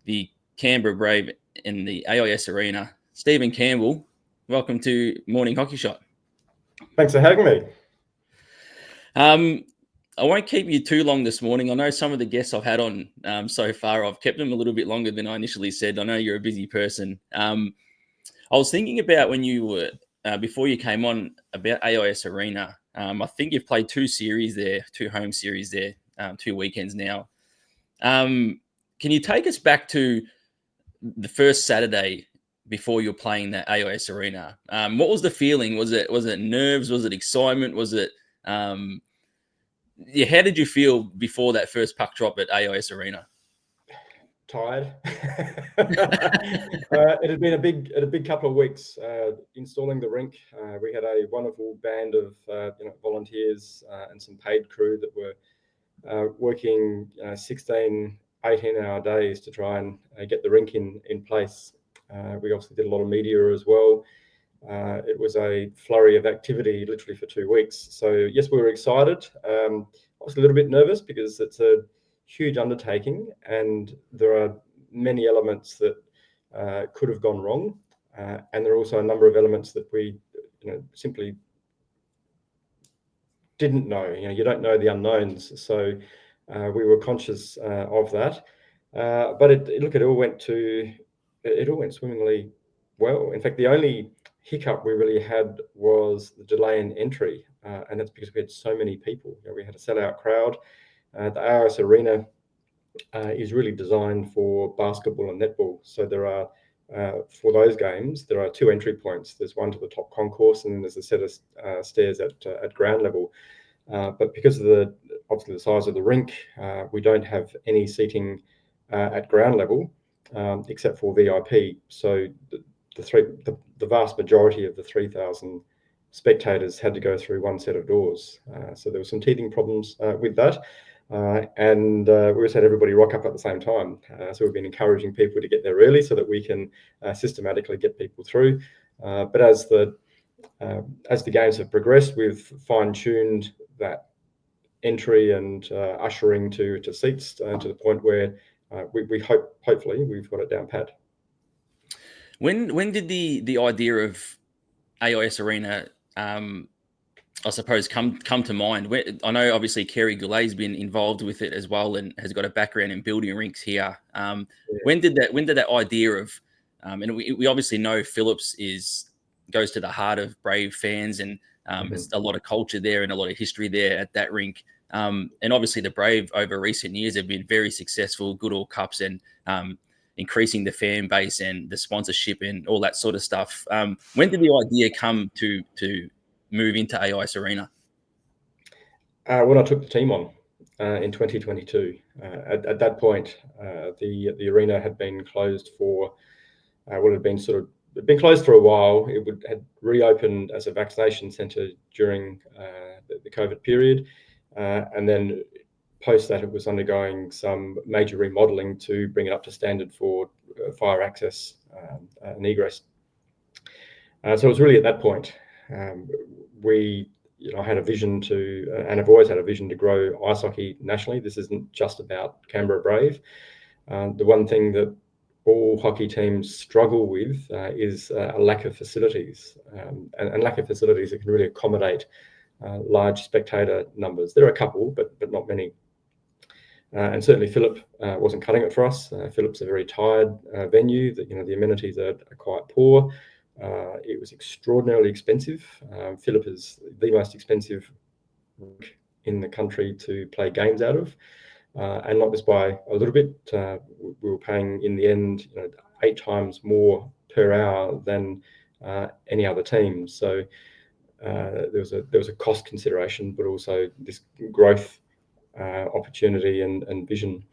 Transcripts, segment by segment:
the Canberra Brave in the AIS Arena. Stephen Campbell, welcome to Morning Hockey Shot. Thanks for having me. I won't keep you too long this morning. I know some of the guests I've had on so far, I've kept them a little bit longer than I initially said. I know you're a busy person. I was thinking about when you were, before you came on, about AIS Arena. I think you've played 2 series there, 2 home series there, 2 weekends now. Can you take us back to the first Saturday before you're playing that AIS Arena? What was the feeling? Was it nerves? Was it excitement? Was it how did you feel before that first puck drop at AIS Arena? Tired. It had been a big couple of weeks installing the rink. We had a wonderful band of volunteers and some paid crew that were working 16, 18-hour days to try and get the rink in place. We obviously did a lot of media as well. It was a flurry of activity literally for 2 weeks. So yes, we were excited. I was a little bit nervous because it's a huge undertaking and there are many elements that could have gone wrong. And there are also a number of elements that we simply didn't know. You don't know the unknowns. So we were conscious of that. But it all went swimmingly well. In fact, the only hiccup we really had was the delay in entry, and that's because we had so many people. We had a sellout crowd. The AIS Arena is really designed for basketball and netball. So there are, for those games, there are 2 entry points. There's one to the top concourse, and then there's a set of stairs at ground level. But because of obviously the size of the rink, we don't have any seating at ground level except for VIP. So the vast majority of the 3,000 spectators had to go through one set of doors. So there were some teething problems with that. And we just had everybody rock up at the same time. So we've been encouraging people to get there early so that we can systematically get people through. But as the games have progressed, we've fine-tuned that entry and ushering to seats to the point where we hopefully we've got it down pat. When did the idea of AIS Arena, I suppose, come to mind? I know obviously Kerry Goulet's been involved with it as well and has got a background in building rinks here. When did that idea of, and we obviously know Phillips goes to the heart of Brave fans, and there's a lot of culture there and a lot of history there at that rink. And obviously the Brave over recent years have been very successful, good all cups, and increasing the fan base and the sponsorship and all that sort of stuff. When did the idea come to move into AIS Arena? When I took the team on in 2022. At that point, the arena had been closed for it'd been closed for a while. It had reopened as a vaccination centre during the COVID period, and then post that it was undergoing some major remodelling to bring it up to standard for fire access and egress. So it was really at that point I had a vision and I've always had a vision to grow ice hockey nationally. This isn't just about Canberra Brave. The one thing that all hockey teams struggle with is a lack of facilities, and lack of facilities that can really accommodate large spectator numbers. There are a couple, but not many. And certainly Phillip wasn't cutting it for us. Phillip's a very tired venue. The amenities are quite poor. It was extraordinarily expensive. Phillip is the most expensive rink in the country to play games out of, and not just by a little bit. We were paying in the end 8 times more per hour than any other team. So there was a cost consideration, but also this growth opportunity and vision.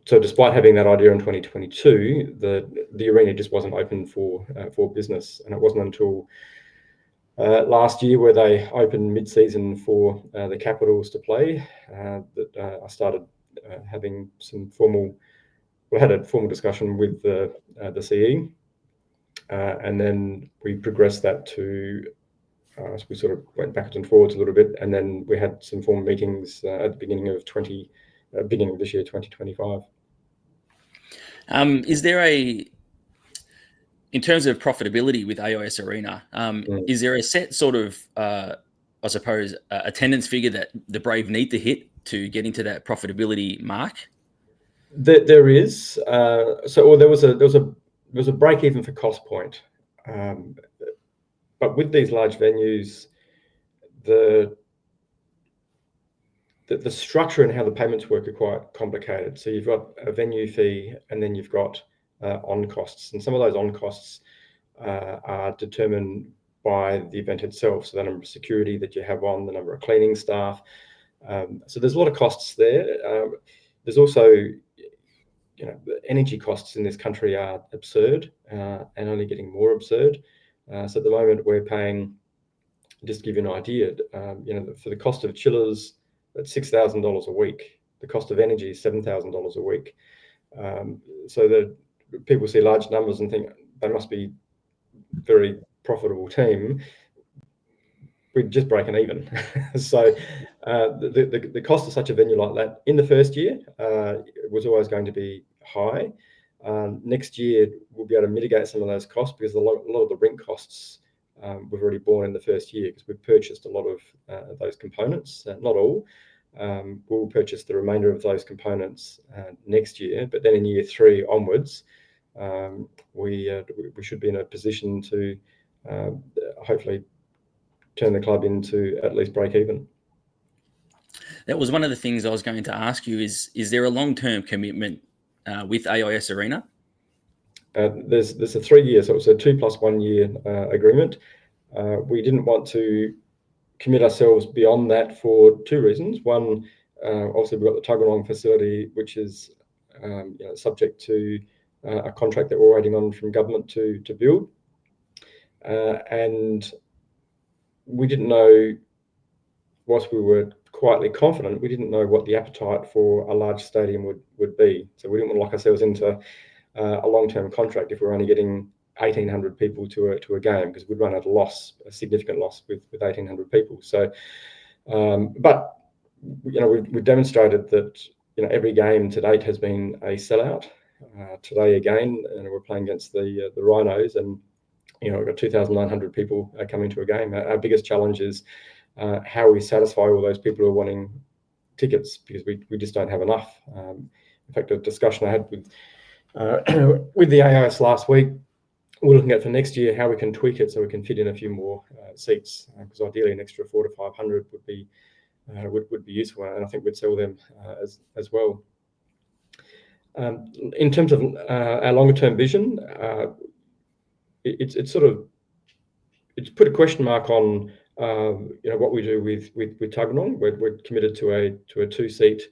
So despite having that idea in 2022, the arena just wasn't open for business, and it wasn't until last year, where they opened mid-season for the Capitals to play, that I started having had a formal discussion with the CE, and then we progressed that to. So we sort of went backwards and forwards a little bit, and then we had some formal meetings at the beginning of this year, 2025. Is there in terms of profitability with AIS Arena, is there a set sort of, I suppose, attendance figure that the Brave need to hit to get into that profitability mark? There is. There was a break even for cost point, but with these large venues, the structure and how the payments work are quite complicated. So you've got a venue fee, and then you've got on costs, and some of those on costs are determined by the event itself. So the number of security that you have on, the number of cleaning staff. So there's a lot of costs there. There's also, the energy costs in this country are absurd and only getting more absurd. So at the moment we're paying, just to give you an idea, for the cost of chillers, that's $6,000 a week. The cost of energy is $7,000 a week. So that people see large numbers and think they must be very profitable team. We're just breaking even. So the cost of such a venue like that in the first year was always going to be high. Next year we'll be able to mitigate some of those costs, because a lot of the rink costs we've already borne in the first year, because we've purchased a lot of those components. Not all. We'll purchase the remainder of those components next year, but then in year 3 onwards, we should be in a position to hopefully turn the club into at least break even. That was one of the things I was going to ask you. Is there a long-term commitment with AIS Arena? There's a 3-year, so it's a 2 + 1 year agreement. We didn't want to commit ourselves beyond that for 2 reasons. One, obviously we've got the Tuggeranong facility, which is subject to a contract that we're waiting on from government to build, and we didn't know, whilst we were quietly confident, we didn't know what the appetite for a large stadium would be. So we didn't want to lock ourselves into a long-term contract if we're only getting 1,800 people to a game, because we'd run at a significant loss with 1,800 people. So, but we've demonstrated that every game to date has been a sellout. Today again, we're playing against the Rhinos, and we've got 2,900 people coming to a game. Our biggest challenge is how we satisfy all those people who are wanting tickets, because we just don't have enough. In fact, a discussion I had with the AIS last week, we're looking at for next year how we can tweak it so we can fit in a few more seats, because ideally an extra 400 to 500 would be useful, and I think we'd sell them as well. In terms of our longer term vision, it's put a question mark on what we do with Tuggeranong. We're committed to a 2-seat,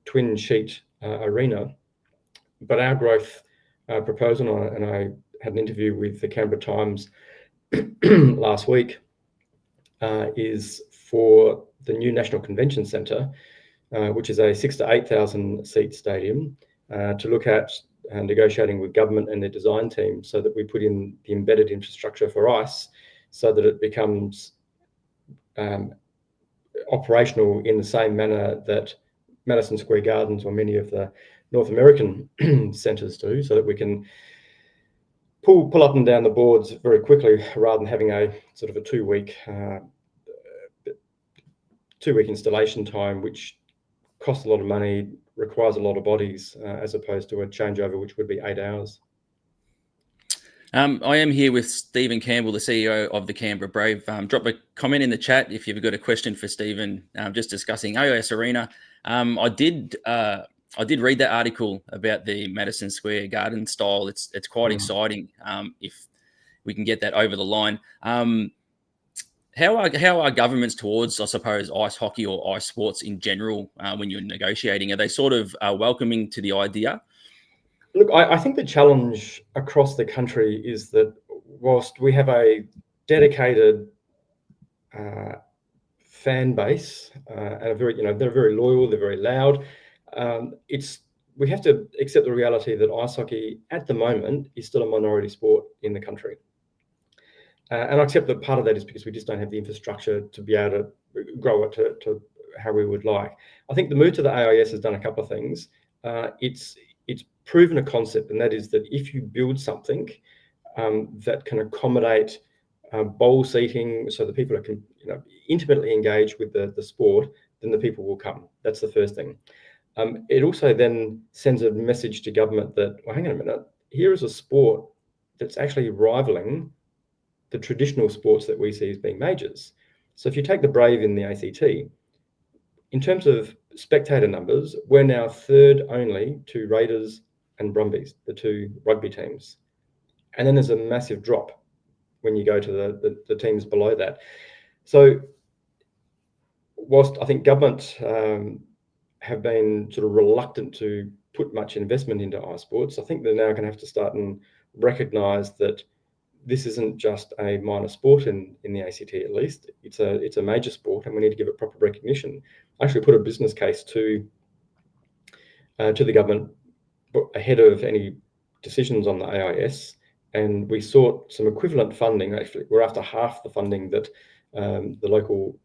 twin sheet arena, but our growth proposal, and I had an interview with the Canberra Times last week, is for the new National Convention Centre, which is a 6,000 to 8,000 seat stadium, to look at negotiating with government and their design team so that we put in the embedded infrastructure for ice, so that it becomes operational in the same manner that Madison Square Gardens or many of the North American centres do, so that we can pull up and down the boards very quickly, rather than having a sort of a 2-week installation time, which costs a lot of money, requires a lot of bodies, as opposed to a changeover which would be 8 hours. I am here with Stephen Campbell, the CEO of the Canberra Brave. Drop a comment in the chat if you've got a question for Stephen, just discussing AIS Arena. I did read that article about the Madison Square Garden style. It's quite exciting if we can get that over the line. How are governments towards, I suppose, ice hockey or ice sports in general when you're negotiating? Are they sort of welcoming to the idea? Look, I think the challenge across the country is that whilst we have a dedicated fan base and they're very loyal, they're very loud, we have to accept the reality that ice hockey at the moment is still a minority sport in the country. And I accept that part of that is because we just don't have the infrastructure to be able to grow it to how we would like. I think the move to the AIS has done a couple of things. it's proven a concept, and that is that if you build something that can accommodate bowl seating, so that people can intimately engage with the sport, then the people will come. That's the first thing. It also then sends a message to government that, well, hang on a minute, here is a sport that's actually rivaling the traditional sports that we see as being majors. So if you take the Brave in the ACT, in terms of spectator numbers, we're now third only to Raiders and Brumbies, the two rugby teams. And then there's a massive drop when you go to the teams below that. So whilst I think government have been sort of reluctant to put much investment into iSports, I think they're now going to have to start and recognise that this isn't just a minor sport in the ACT, at least. It's a major sport, and we need to give it proper recognition. I actually put a business case to the government ahead of any decisions on the AIS, and we sought some equivalent funding. Actually, we're after half the funding that the local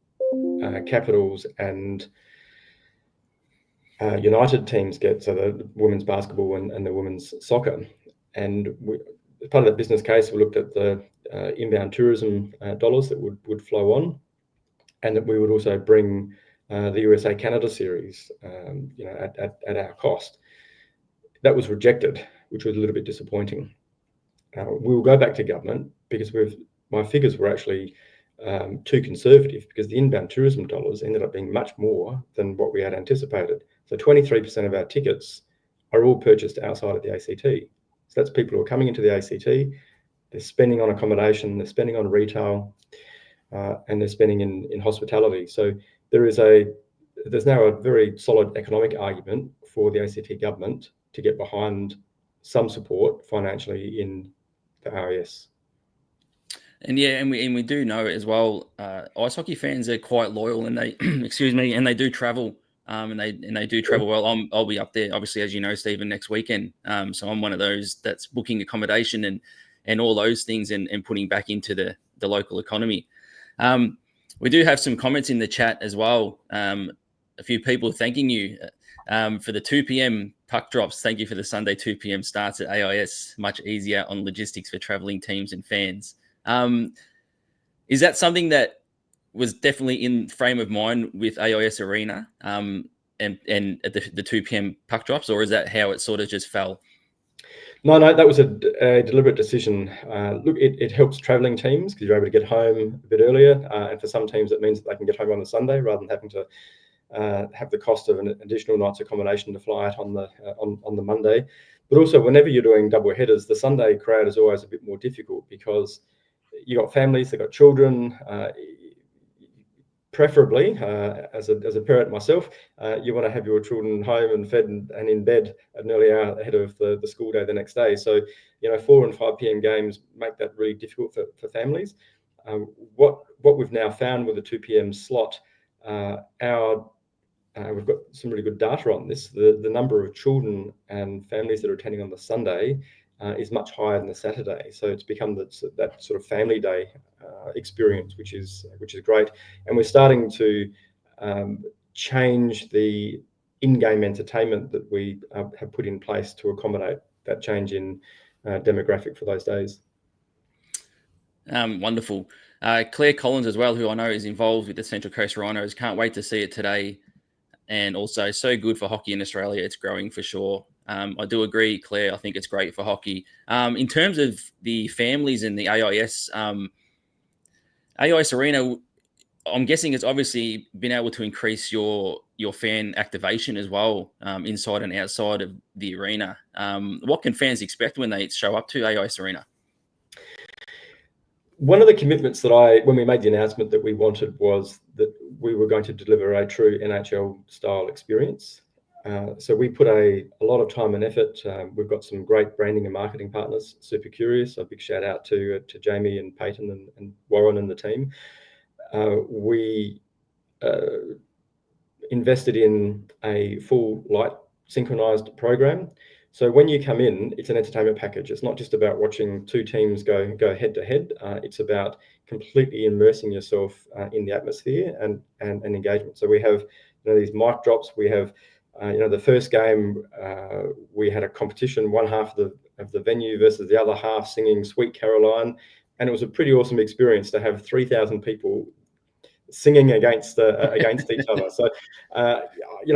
Capitals and United teams get, so the women's basketball and the women's soccer. And as part of that business case, we looked at the inbound tourism dollars that would flow on, and that we would also bring the USA-Canada series at our cost. That was rejected, which was a little bit disappointing. We will go back to government because my figures were actually too conservative, because the inbound tourism dollars ended up being much more than what we had anticipated. So 23% of our tickets are all purchased outside of the ACT. So that's people who are coming into the ACT, they're spending on accommodation, they're spending on retail, and they're spending in hospitality. So there's now a very solid economic argument for the ACT government to get behind some support financially in the AIS. And yeah, and we do know as well, ice hockey fans are quite loyal, and they excuse me, and they do travel, and they do travel well. I'll be up there, obviously, as you know, Stephen, next weekend. So I'm one of those that's booking accommodation and all those things, and putting back into the local economy. We do have some comments in the chat as well. A few people thanking you for the 2 p.m. puck drops. Thank you for the Sunday 2 p.m. starts at AIS. Much easier on logistics for traveling teams and fans. Is that something that was definitely in frame of mind with AIS Arena and at the 2 p.m. puck drops, or is that how it sort of just fell? No, that was a deliberate decision. Look, it helps travelling teams because you're able to get home a bit earlier, and for some teams it means that they can get home on a Sunday rather than having to have the cost of an additional night's accommodation to fly out on the Monday. But also, whenever you're doing double headers, the Sunday crowd is always a bit more difficult because you got families, they've got children. Preferably, as a parent myself, you want to have your children home and fed and in bed at an early hour ahead of the school day the next day. So, 4 and 5 p.m. games make that really difficult for families. What we've now found with the 2 p.m. slot, we've got some really good data on this. The number of children and families that are attending on the Sunday is much higher than the Saturday. So it's become that sort of family day experience, which is great. And we're starting to change the in-game entertainment that we have put in place to accommodate that change in demographic for those days. Wonderful. Claire Collins as well, who I know is involved with the Central Coast Rhinos. Can't wait to see it today. And also so good for hockey in Australia. It's growing for sure. I do agree, Claire. I think it's great for hockey. In terms of the families and the AIS, AIS Arena, I'm guessing it's obviously been able to increase your fan activation as well, inside and outside of the arena. What can fans expect when they show up to AIS Arena? One of the commitments that when we made the announcement that we wanted was that we were going to deliver a true NHL style experience. So we put a lot of time and effort. We've got some great branding and marketing partners, Super Curious. A big shout out to Jamie and Peyton and Warren and the team. We invested in a full light synchronized program. So when you come in, it's an entertainment package. It's not just about watching two teams go head to head. It's about completely immersing yourself in the atmosphere and engagement. So we have these mic drops. We have The first game, we had a competition, one half of the venue versus the other half singing Sweet Caroline. And it was a pretty awesome experience to have 3,000 people singing against each other. So, I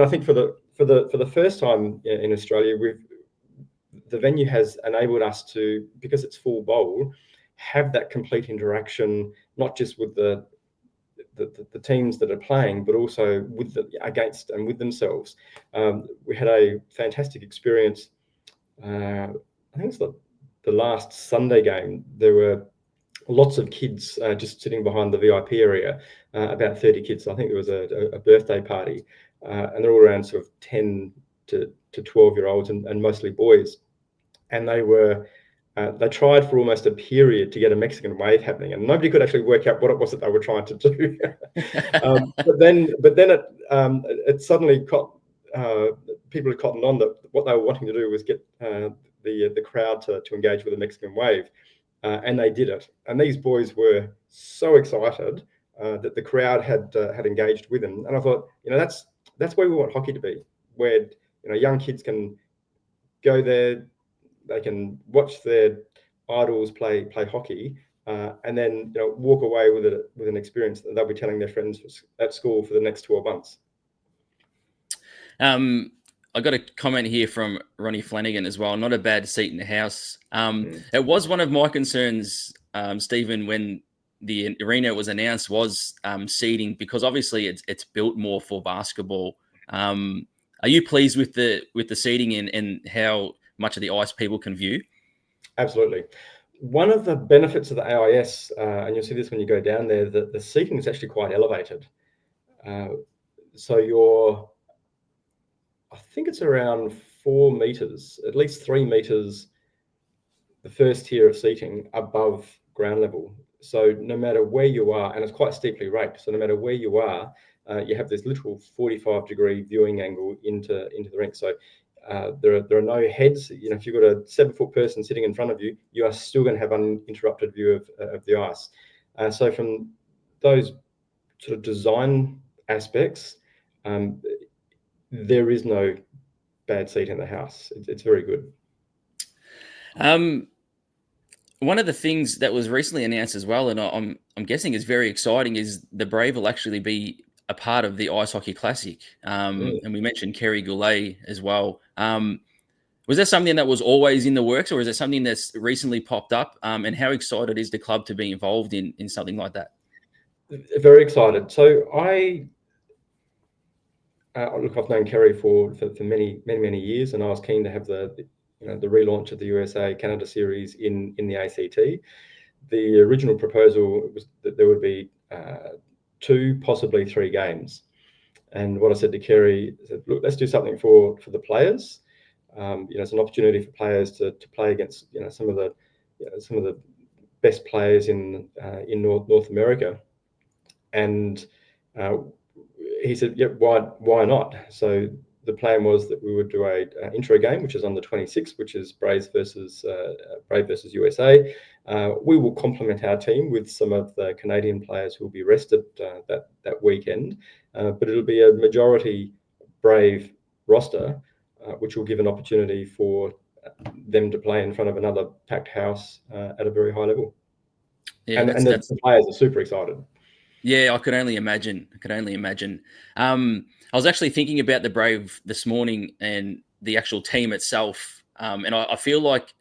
think for the first time in Australia, the venue has enabled us to, because it's full bowl, have that complete interaction, not just with the teams that are playing, but also against and with themselves. We had a fantastic experience. I think it's the last Sunday game. There were lots of kids just sitting behind the VIP area, about 30 kids. I think there was a birthday party, and they're all around sort of 10 to 12-year-olds and mostly boys. And they tried for almost a period to get a Mexican wave happening, and nobody could actually work out what it was that they were trying to do. But then it suddenly caught, people had cottoned on that what they were wanting to do was get the crowd to engage with a Mexican wave, and they did it. And these boys were so excited that the crowd had engaged with them. And I thought, that's where we want hockey to be, where young kids can go there. They can watch their idols play hockey, and then walk away with an experience that they'll be telling their friends at school for the next 12 months. I got a comment here from Ronnie Flanagan as well. Not a bad seat in the house. It was one of my concerns, Stephen, when the arena was announced, was seating, because obviously it's built more for basketball. Are you pleased with the seating and how much of the ice people can view? Absolutely. One of the benefits of the AIS, and you'll see this when you go down there, that the seating is actually quite elevated. So I think it's around 4 meters, at least 3 meters, the first tier of seating above ground level. So no matter where you are, and it's quite steeply raked, so no matter where you are, you have this literal 45-degree viewing angle into the rink. So there are no heads. If you've got a 7-foot person sitting in front of you, you are still going to have uninterrupted view of the ice. So from those sort of design aspects, there is no bad seat in the house. It's very good. One of the things that was recently announced as well, and I'm guessing is very exciting, is the Brave will actually be a part of the Ice Hockey Classic. And we mentioned Kerry Goulet as well. Was that something that was always in the works, or is it something that's recently popped up? And how excited is the club to be involved in something like that? Very excited. So I've known Kerry for many years, and I was keen to have the relaunch of the USA Canada series in the ACT. The original proposal was that there would be 2, possibly 3 games. And what I said to Kerry is, look, let's do something for the players. It's an opportunity for players to play against some of the best players in North America. And he said, "Yeah, why not?" So the plan was that we would do a intro game, which is on the 26th, which is Brave versus USA. We will complement our team with some of the Canadian players who will be rested that weekend, but it'll be a majority Brave roster, which will give an opportunity for them to play in front of another packed house at a very high level. Yeah, and the players are super excited. Yeah, I could only imagine. I was actually thinking about the Brave this morning and the actual team itself. And I feel like,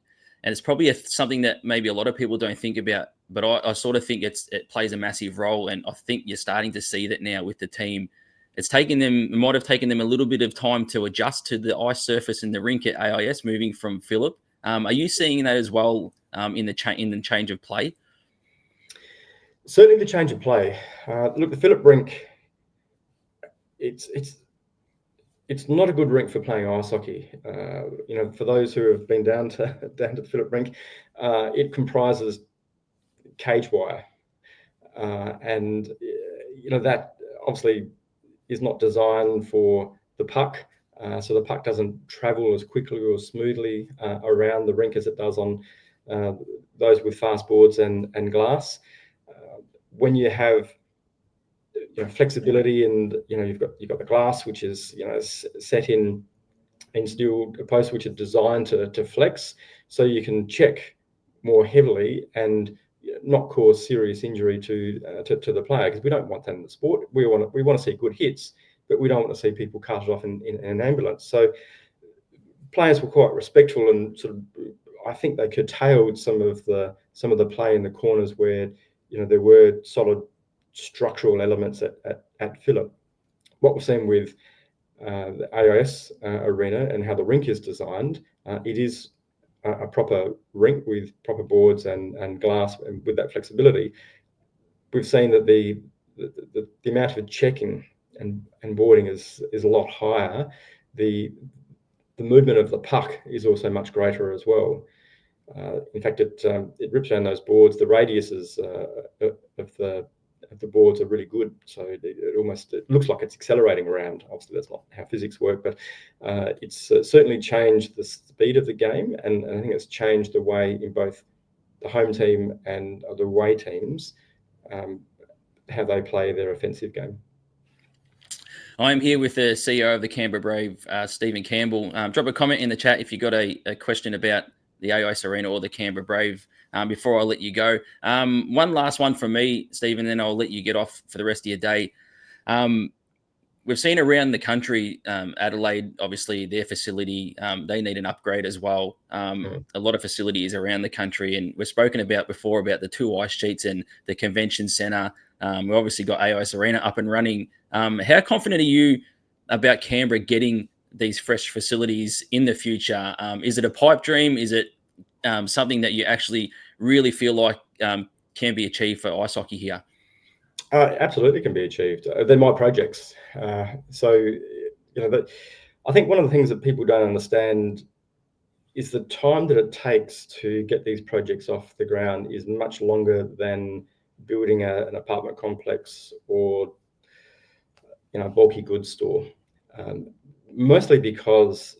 and it's probably something that maybe a lot of people don't think about, but I sort of think it plays a massive role. And I think you're starting to see that now with the team. It might have taken them a little bit of time to adjust to the ice surface in the rink at AIS, moving from Phillip. Are you seeing that as well in the change of play? Certainly the change of play. Look, the Phillip rink, it's not a good rink for playing ice hockey. For those who have been down to the Phillip rink, it comprises cage wire, and that obviously is not designed for the puck. So the puck doesn't travel as quickly or smoothly around the rink as it does on those with fast boards and glass. When you have flexibility, and you've got the glass, which is set in steel posts which are designed to flex, so you can check more heavily and not cause serious injury to the player, because we don't want that in the sport. We want to see good hits, but we don't want to see people carted off in an ambulance. So players were quite respectful, and sort of, I think they curtailed some of the play in the corners where there were solid structural elements at Phillip. What we've seen with the AIS Arena and how the rink is designed, it is a proper rink with proper boards and glass, and with that flexibility. We've seen that the amount of checking and boarding is a lot higher. The movement of the puck is also much greater as well. In fact, it rips around those boards. The radiuses of the boards are really good, so it looks like it's accelerating around. Obviously, that's not how physics work, but it's certainly changed the speed of the game, and I think it's changed the way in both the home team and the away teams how they play their offensive game. I'm here with the CEO of the Canberra Brave, Stephen Campbell. Drop a comment in the chat if you've got a question about the AIS Arena or the Canberra Brave before I let you go. One last one from me, Stephen, then I'll let you get off for the rest of your day. We've seen around the country, Adelaide, obviously their facility, they need an upgrade as well. A lot of facilities around the country, and we've spoken about before about the 2 ice sheets and the convention centre. We've obviously got AIS Arena up and running. How confident are you about Canberra getting these fresh facilities in the future? Is it a pipe dream? Is it something that you actually really feel like can be achieved for ice hockey here? Absolutely can be achieved. They're my projects. So, I think one of the things that people don't understand is the time that it takes to get these projects off the ground is much longer than building an apartment complex or a bulky goods store. Mostly because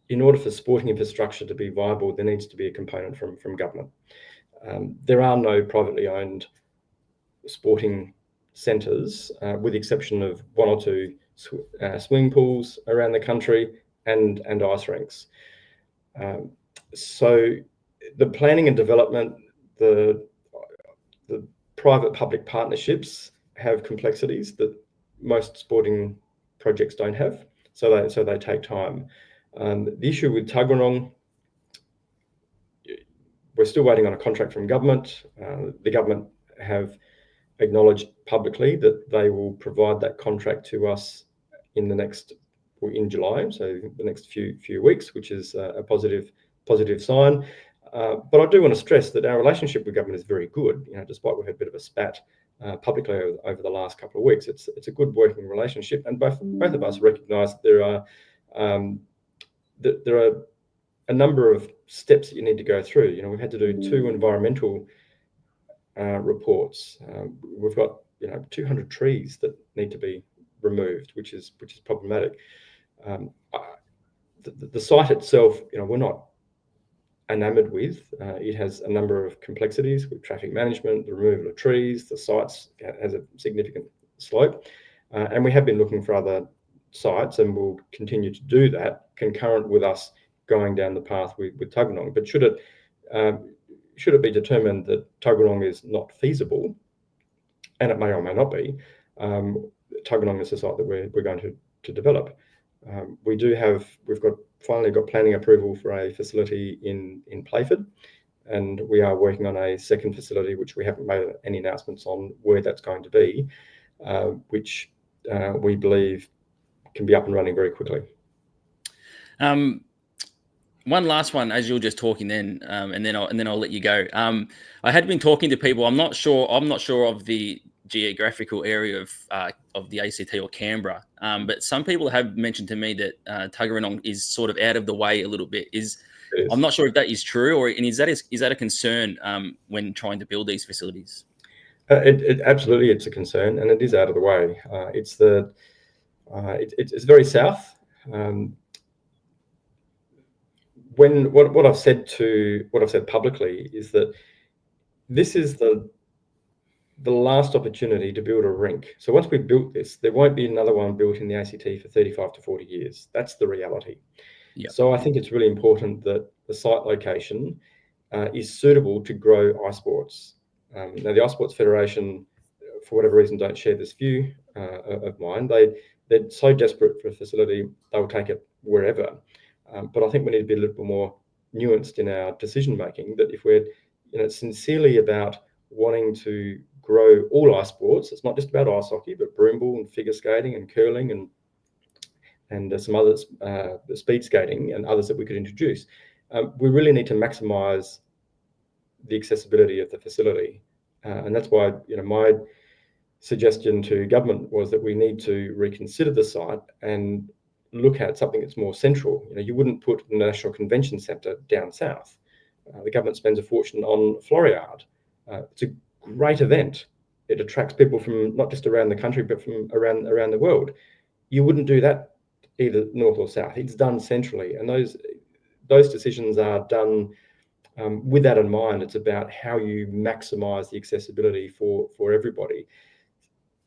in order for sporting infrastructure to be viable, there needs to be a component from government. There are no privately owned sporting centres, with the exception of 1 or 2 swimming pools around the country and ice rinks. So the planning and development, the private-public partnerships have complexities that most sporting projects don't have, so they take time. The issue with Tuggeranong, we're still waiting on a contract from government. The government have acknowledged publicly that they will provide that contract to us in July, so the next few weeks, which is a positive sign. But I do want to stress that our relationship with government is very good. Despite we've had a bit of a spat publicly over the last couple of weeks, it's a good working relationship, and both of us recognise that there are a number of steps that you need to go through. We've had to do 2 environmental reports. We've got 200 trees that need to be removed, which is problematic. The site itself, we're not enamored with. It has a number of complexities with traffic management, the removal of trees. The site has a significant slope, and we have been looking for other sites, and we'll continue to do that concurrent with us going down the path with Tuggeranong. But should it be determined that Tuggeranong is not feasible, and it may or may not be, Tuggeranong is the site that we're going to develop. We've finally got planning approval for a facility in Playford, and we are working on a second facility, which we haven't made any announcements on where that's going to be, which we believe can be up and running very quickly. One last one, as you're just talking, then, and then I'll let you go. I had been talking to people. I'm not sure of the geographical area of the ACT or Canberra, but some people have mentioned to me that Tuggeranong is sort of out of the way a little bit. I'm not sure if that is true, and is that a concern when trying to build these facilities? Absolutely, it's a concern, and it is out of the way. It's very south. What I've said publicly is that this is the the last opportunity to build a rink. So once we've built this, there won't be another one built in the ACT for 35 to 40 years. That's the reality. Yep. So I think it's really important that the site location is suitable to grow ice sports. Now, the Ice Sports Federation, for whatever reason, don't share this view of mine. They're so desperate for a facility, they'll take it wherever. But I think we need to be a little bit more nuanced in our decision making. That if we're sincerely about wanting to grow all ice sports, it's not just about ice hockey, but broomball and figure skating and curling and some others, speed skating and others that we could introduce. We really need to maximise the accessibility of the facility, and that's why my suggestion to government was that we need to reconsider the site and look at something that's more central. You wouldn't put the National Convention Centre down south. The government spends a fortune on Floriade. It's a great event. It attracts people from not just around the country, but from around the world. You wouldn't do that either north or south. It's done centrally, and those decisions are done with that in mind. It's about how you maximise the accessibility for everybody.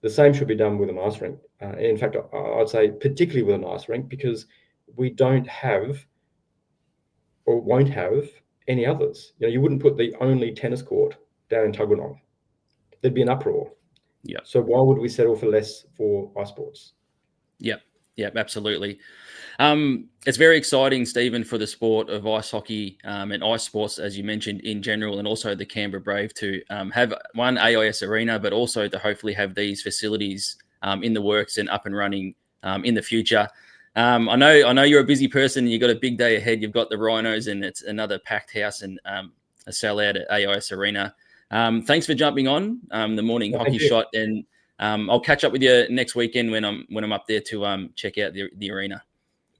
The same should be done with an ice rink. In fact, I'd say particularly with an ice rink, because we don't have or won't have any others. You wouldn't put the only tennis court down in Tuggeranong. There'd be an uproar. Yeah. So why would we settle for less for ice sports? Yep. Yep. Absolutely. It's very exciting, Stephen, for the sport of ice hockey and ice sports, as you mentioned, in general, and also the Canberra Brave to have one AIS Arena, but also to hopefully have these facilities in the works and up and running in the future. I know you're a busy person and you've got a big day ahead. You've got the Rhinos and it's another packed house and a sellout at AIS Arena. Thanks for jumping on the morning hockey shot, and I'll catch up with you next weekend when I'm up there to check out the arena.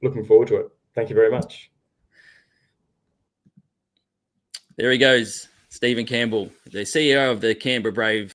Looking forward to it. Thank you very much. There he goes, Stephen Campbell, the CEO of the Canberra Brave